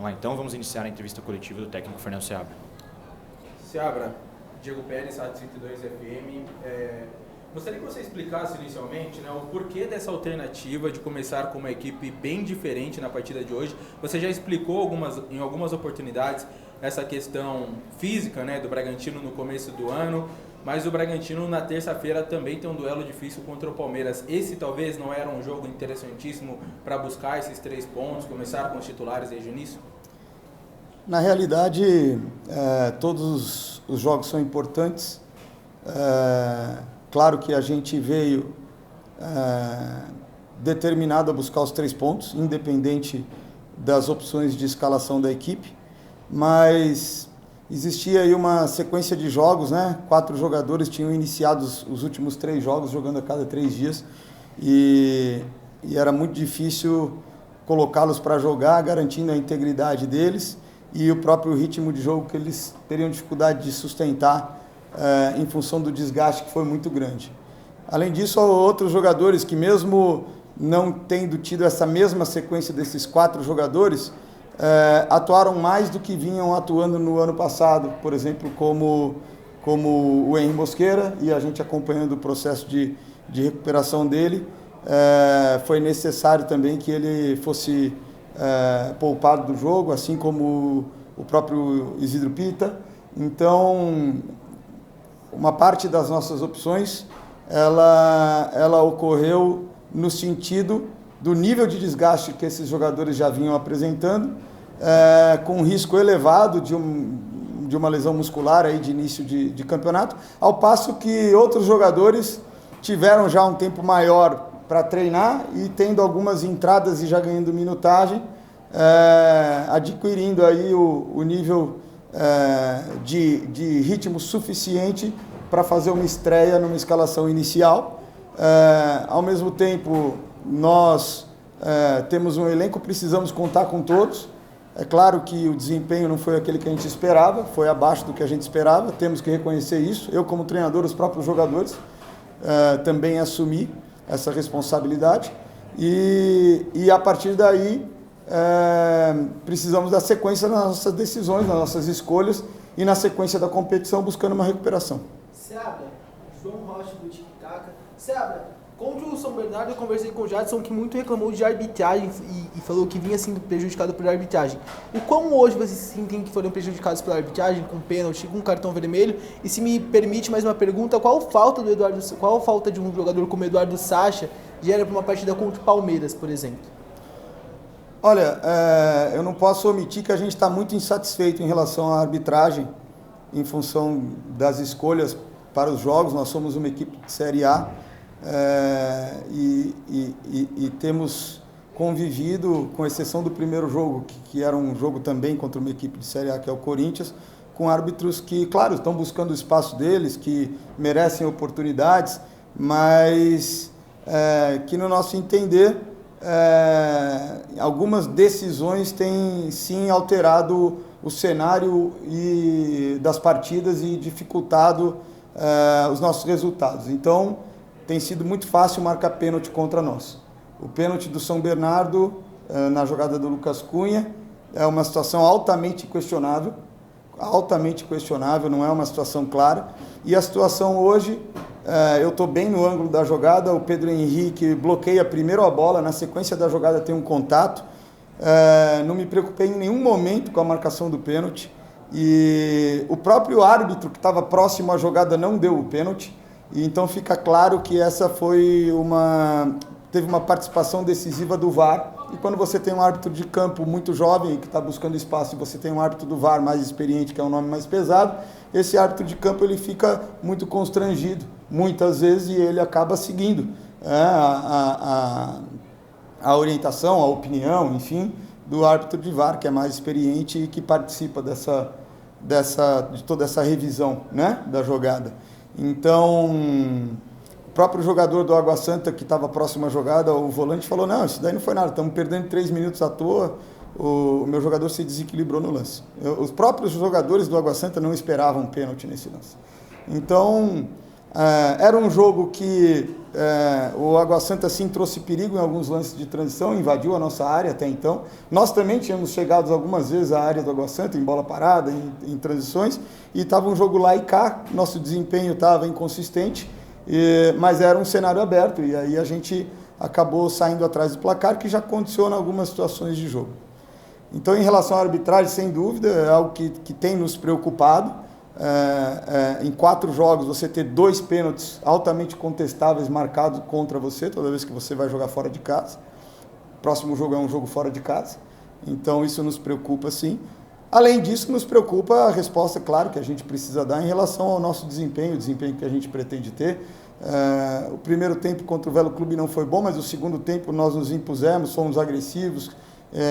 Vamos lá então, vamos iniciar a entrevista coletiva do técnico Fernando Seabra. Seabra, Diego Pérez, Rádio 102 FM. Gostaria que você explicasse inicialmente, né, o porquê dessa alternativa de começar com uma equipe bem diferente na partida de hoje. Você já explicou em algumas oportunidades essa questão física, né, do Bragantino no começo do ano, mas o Bragantino na terça-feira também tem um duelo difícil contra o Palmeiras. Esse talvez não era um jogo interessantíssimo para buscar esses 3 pontos, começar com os titulares desde o início? Na realidade, todos os jogos são importantes. Claro que a gente veio determinado a buscar os 3 pontos, independente das opções de escalação da equipe, mas existia aí uma sequência de jogos, né? 4 jogadores tinham iniciado os últimos 3 jogos, jogando a cada 3 dias, e era muito difícil colocá-los para jogar, garantindo a integridade deles e o próprio ritmo de jogo que eles teriam dificuldade de sustentar em função do desgaste que foi muito grande. Além disso, há outros jogadores que, mesmo não tendo tido essa mesma sequência desses 4 jogadores, atuaram mais do que vinham atuando no ano passado, por exemplo, como o Henry Mosqueira, e a gente acompanhando o processo de recuperação dele, foi necessário também que ele fosse poupado do jogo, assim como o próprio Isidro Pita. Então, uma parte das nossas opções, ela ocorreu no sentido do nível de desgaste que esses jogadores já vinham apresentando, com um risco elevado de uma lesão muscular aí de início de campeonato, ao passo que outros jogadores tiveram já um tempo maior para treinar e tendo algumas entradas e já ganhando minutagem, adquirindo aí o nível de ritmo suficiente para fazer uma estreia numa escalação inicial. Ao mesmo tempo, nós temos um elenco, precisamos contar com todos. É claro que o desempenho não foi aquele que a gente esperava, foi abaixo do que a gente esperava, temos que reconhecer isso. Eu, como treinador, os próprios jogadores, também assumi essa responsabilidade. E a partir daí, precisamos da sequência nas nossas decisões, nas nossas escolhas e na sequência da competição, buscando uma recuperação. Seabra, João Rocha do Tic Tac. Seabra, contra o São Bernardo eu conversei com o Jadson, que muito reclamou de arbitragem e falou que vinha sendo prejudicado por arbitragem. O quão hoje vocês sentem que foram prejudicados pela arbitragem, com pênalti, com cartão vermelho? E se me permite mais uma pergunta, qual falta de um jogador como Eduardo Sacha gera para uma partida contra o Palmeiras, por exemplo? Olha, eu não posso omitir que a gente está muito insatisfeito em relação à arbitragem, em função das escolhas para os jogos. Nós somos uma equipe de Série A e temos convivido, com exceção do primeiro jogo, que era um jogo também contra uma equipe de Série A, que é o Corinthians, com árbitros que, claro, estão buscando o espaço deles, que merecem oportunidades, mas que, no nosso entender, algumas decisões têm sim alterado o cenário das partidas e dificultado os nossos resultados. Então, tem sido muito fácil marcar pênalti contra nós. O pênalti do São Bernardo, na jogada do Lucas Cunha, é uma situação altamente questionável, não é uma situação clara. E a situação hoje, eu estou bem no ângulo da jogada, o Pedro Henrique bloqueia primeiro a bola, na sequência da jogada tem um contato. Não me preocupei em nenhum momento com a marcação do pênalti, e o próprio árbitro que estava próximo à jogada não deu o pênalti, e então fica claro que essa teve uma participação decisiva do VAR. E quando você tem um árbitro de campo muito jovem que está buscando espaço, e você tem um árbitro do VAR mais experiente, que é um nome mais pesado, esse árbitro de campo ele fica muito constrangido muitas vezes, e ele acaba seguindo a orientação, a opinião, enfim, do árbitro de VAR, que é mais experiente e que participa de toda essa revisão, né, da jogada. Então, o próprio jogador do Água Santa, que estava próximo à jogada, o volante, falou: não, isso daí não foi nada, estamos perdendo 3 minutos à toa, o meu jogador se desequilibrou no lance. Os próprios jogadores do Água Santa não esperavam pênalti nesse lance. Então, Era um jogo que o Água Santa sim trouxe perigo em alguns lances de transição, invadiu a nossa área até então. Nós também tínhamos chegado algumas vezes à área do Água Santa, em bola parada, em transições, e estava um jogo lá e cá, nosso desempenho estava inconsistente, mas era um cenário aberto, e aí a gente acabou saindo atrás do placar, que já condiciona algumas situações de jogo. Então, em relação à arbitragem, sem dúvida, é algo que tem nos preocupado. Em 4 jogos, você ter 2 pênaltis altamente contestáveis marcados contra você, toda vez que você vai jogar fora de casa. O próximo jogo é um jogo fora de casa, então isso nos preocupa sim. Além disso, nos preocupa a resposta, claro, que a gente precisa dar em relação ao nosso desempenho, o desempenho que a gente pretende ter. O primeiro tempo contra o Velo Clube não foi bom, mas o segundo tempo nós nos impusemos, fomos agressivos,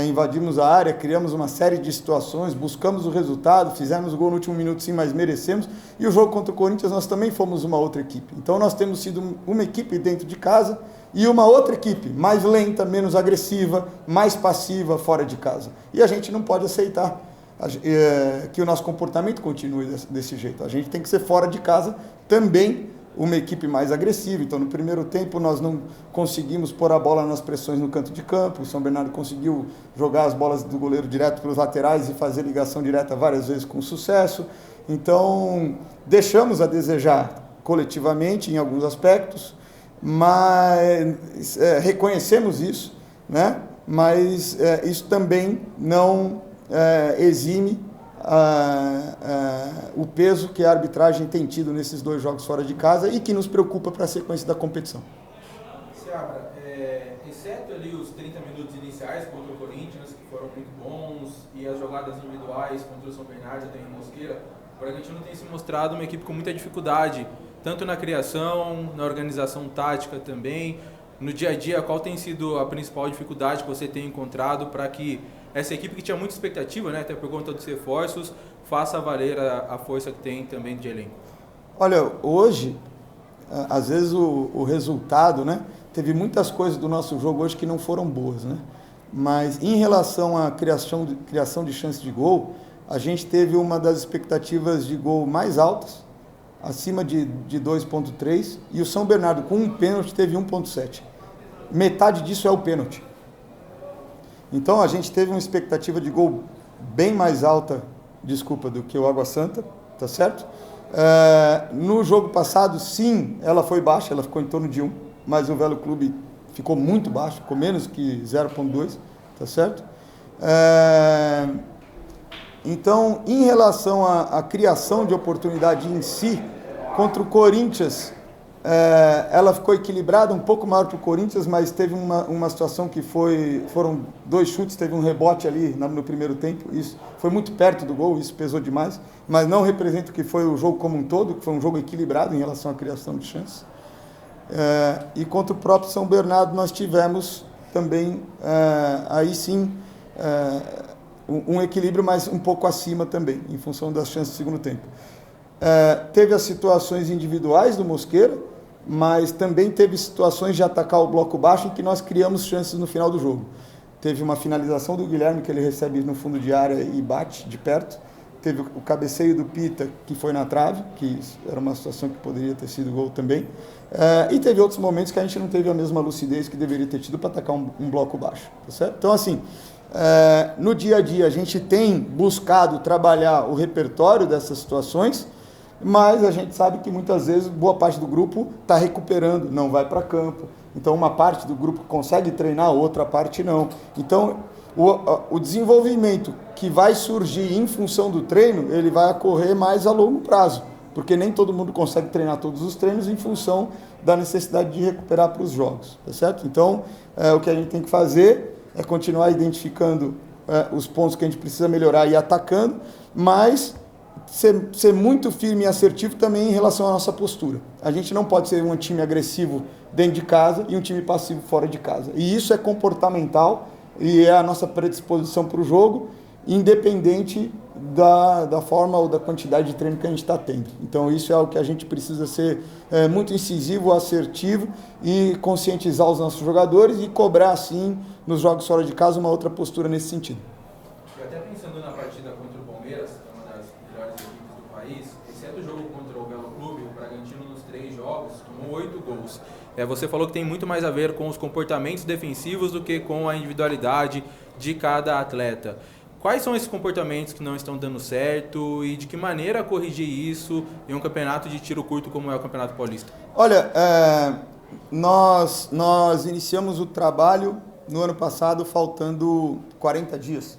invadimos a área, criamos uma série de situações, buscamos o resultado, fizemos o gol no último minuto sim, mas merecemos. E o jogo contra o Corinthians nós também fomos uma outra equipe. Então nós temos sido uma equipe dentro de casa e uma outra equipe mais lenta, menos agressiva, mais passiva fora de casa. E a gente não pode aceitar que o nosso comportamento continue desse jeito. A gente tem que ser fora de casa também uma equipe mais agressiva. Então, no primeiro tempo, nós não conseguimos pôr a bola nas pressões no canto de campo. O São Bernardo conseguiu jogar as bolas do goleiro direto pelos laterais e fazer ligação direta várias vezes com sucesso. Então, deixamos a desejar coletivamente em alguns aspectos, mas reconhecemos isso, né? Mas isso também não exime o peso que a arbitragem tem tido nesses 2 jogos fora de casa e que nos preocupa para a sequência da competição. Seabra, exceto ali os 30 minutos iniciais contra o Corinthians, que foram muito bons, e as jogadas individuais contra o São Bernardo e o Mosqueira, o Bragantino tem se mostrado uma equipe com muita dificuldade, tanto na criação, na organização tática também. No dia a dia, qual tem sido a principal dificuldade que você tem encontrado para que essa equipe que tinha muita expectativa, né, até por conta dos reforços, faça valer a força que tem também de elenco? Olha, hoje, às vezes o resultado, né, teve muitas coisas do nosso jogo hoje que não foram boas, né? Mas em relação à criação de chances de gol, a gente teve uma das expectativas de gol mais altas, acima de 2.3, e o São Bernardo com um pênalti teve 1.7. Metade disso é o pênalti. Então a gente teve uma expectativa de gol bem mais alta, do que o Água Santa, tá certo? No jogo passado, sim, ela foi baixa, ela ficou em torno de 1, mas o Velo Clube ficou muito baixo, ficou menos que 0.2, tá certo? Então, em relação à criação de oportunidade em si, contra o Corinthians, ela ficou equilibrada, um pouco maior para o Corinthians, mas teve uma situação que foram 2 chutes, teve um rebote ali no primeiro tempo, isso foi muito perto do gol, isso pesou demais, mas não representa o que foi o jogo como um todo, que foi um jogo equilibrado em relação à criação de chances. E contra o próprio São Bernardo nós tivemos também, aí sim, um equilíbrio, mas um pouco acima também, em função das chances do segundo tempo. Teve as situações individuais do Mosqueira, mas também teve situações de atacar o bloco baixo em que nós criamos chances no final do jogo. Teve uma finalização do Guilherme, que ele recebe no fundo de área e bate de perto. Teve o cabeceio do Pita, que foi na trave, que era uma situação que poderia ter sido gol também. E teve outros momentos que a gente não teve a mesma lucidez que deveria ter tido para atacar um bloco baixo. Tá certo? Então, assim, no dia a dia a gente tem buscado trabalhar o repertório dessas situações, mas a gente sabe que muitas vezes boa parte do grupo está recuperando, não vai para campo. Então uma parte do grupo consegue treinar, outra parte não. Então o desenvolvimento que vai surgir em função do treino, ele vai ocorrer mais a longo prazo, porque nem todo mundo consegue treinar todos os treinos em função da necessidade de recuperar para os jogos, tá certo? Então o que a gente tem que fazer é continuar identificando os pontos que a gente precisa melhorar e atacando, mas ser muito firme e assertivo também em relação à nossa postura. A gente não pode ser um time agressivo dentro de casa e um time passivo fora de casa. E isso é comportamental e é a nossa predisposição para o jogo, independente da forma ou da quantidade de treino que a gente está tendo. Então isso é algo que a gente precisa ser muito incisivo, assertivo e conscientizar os nossos jogadores e cobrar, assim, nos jogos fora de casa, uma outra postura nesse sentido. E até pensando na partida contra o Palmeiras, que é uma das melhores equipes do país, exceto o jogo contra o Belo Clube, o Bragantino nos 3 Você falou que tem muito mais a ver com os comportamentos defensivos do que com a individualidade de cada atleta. Quais são esses comportamentos que não estão dando certo e de que maneira corrigir isso em um campeonato de tiro curto como é o Campeonato Paulista? Olha, nós iniciamos o trabalho no ano passado faltando 40 dias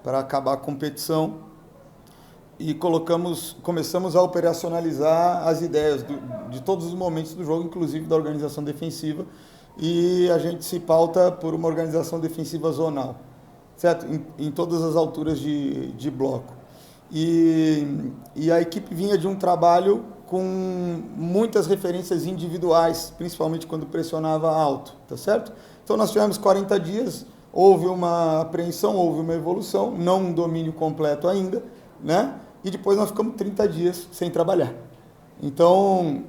para acabar a competição e começamos a operacionalizar as ideias de todos os momentos do jogo, inclusive da organização defensiva, e a gente se pauta por uma organização defensiva zonal, certo? Em todas as alturas de bloco. E a equipe vinha de um trabalho com muitas referências individuais, principalmente quando pressionava alto, tá certo? Então nós tivemos 40 dias, houve uma apreensão, houve uma evolução, não um domínio completo ainda, né? E depois nós ficamos 30 dias sem trabalhar. Então,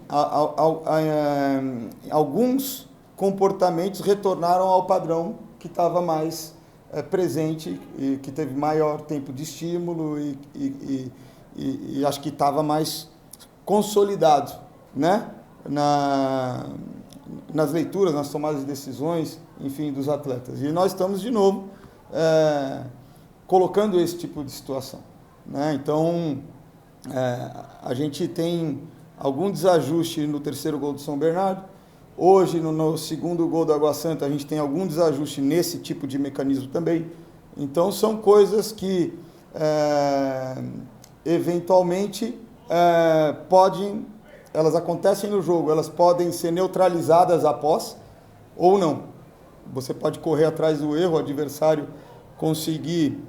alguns comportamentos retornaram ao padrão que estava mais presente e que teve maior tempo de estímulo e acho que estava mais consolidado, né? Nas leituras, nas tomadas de decisões, enfim, dos atletas. E nós estamos, de novo, colocando esse tipo de situação, né? Então, a gente tem algum desajuste no terceiro gol do São Bernardo. Hoje, no segundo gol do Água Santa, a gente tem algum desajuste nesse tipo de mecanismo também. Então, são coisas que, eventualmente, elas acontecem no jogo, elas podem ser neutralizadas após ou não. Você pode correr atrás do erro, o adversário conseguir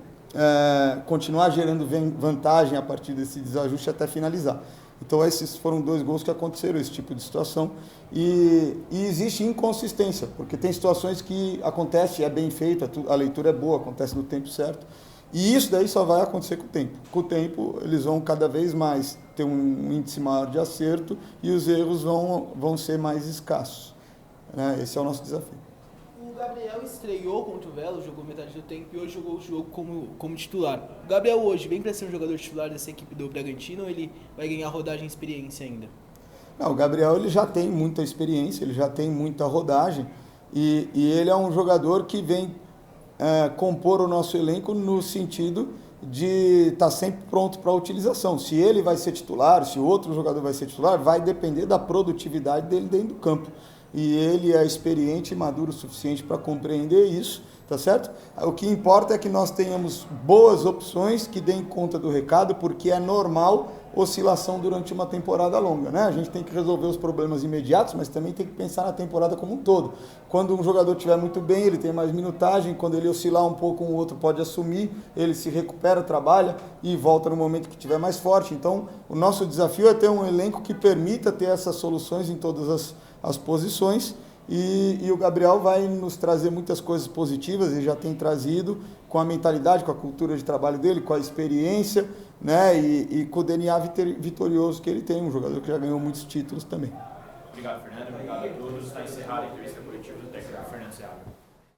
continuar gerando vantagem a partir desse desajuste até finalizar. Então esses foram 2 gols que aconteceram, esse tipo de situação. E existe inconsistência, porque tem situações que acontece, é bem feita, a leitura é boa, acontece no tempo certo. E isso daí só vai acontecer com o tempo. Com o tempo, eles vão cada vez mais ter um índice maior de acerto e os erros vão ser mais escassos, né? Esse é o nosso desafio. O Gabriel estreou contra o Velo, jogou metade do tempo e hoje jogou o jogo como titular. O Gabriel hoje vem para ser um jogador titular dessa equipe do Bragantino ou ele vai ganhar rodagem e experiência ainda? Não, o Gabriel ele já tem muita experiência, ele já tem muita rodagem e ele é um jogador que vem compor o nosso elenco no sentido de estar sempre pronto para a utilização. Se ele vai ser titular, se outro jogador vai ser titular, vai depender da produtividade dele dentro do campo. E ele é experiente e maduro o suficiente para compreender isso, tá certo? O que importa é que nós tenhamos boas opções que deem conta do recado, porque é normal oscilação durante uma temporada longa, né? A gente tem que resolver os problemas imediatos, mas também tem que pensar na temporada como um todo. Quando um jogador estiver muito bem, ele tem mais minutagem, quando ele oscilar um pouco, um outro pode assumir, ele se recupera, trabalha e volta no momento que estiver mais forte. Então, o nosso desafio é ter um elenco que permita ter essas soluções em todas as posições e o Gabriel vai nos trazer muitas coisas positivas, ele já tem trazido com a mentalidade, com a cultura de trabalho dele, com a experiência, né, e com o DNA vitorioso que ele tem, um jogador que já ganhou muitos títulos também. Obrigado, Fernando. Obrigado a todos. Está encerrada a entrevista coletiva do técnico Fernando Seabra.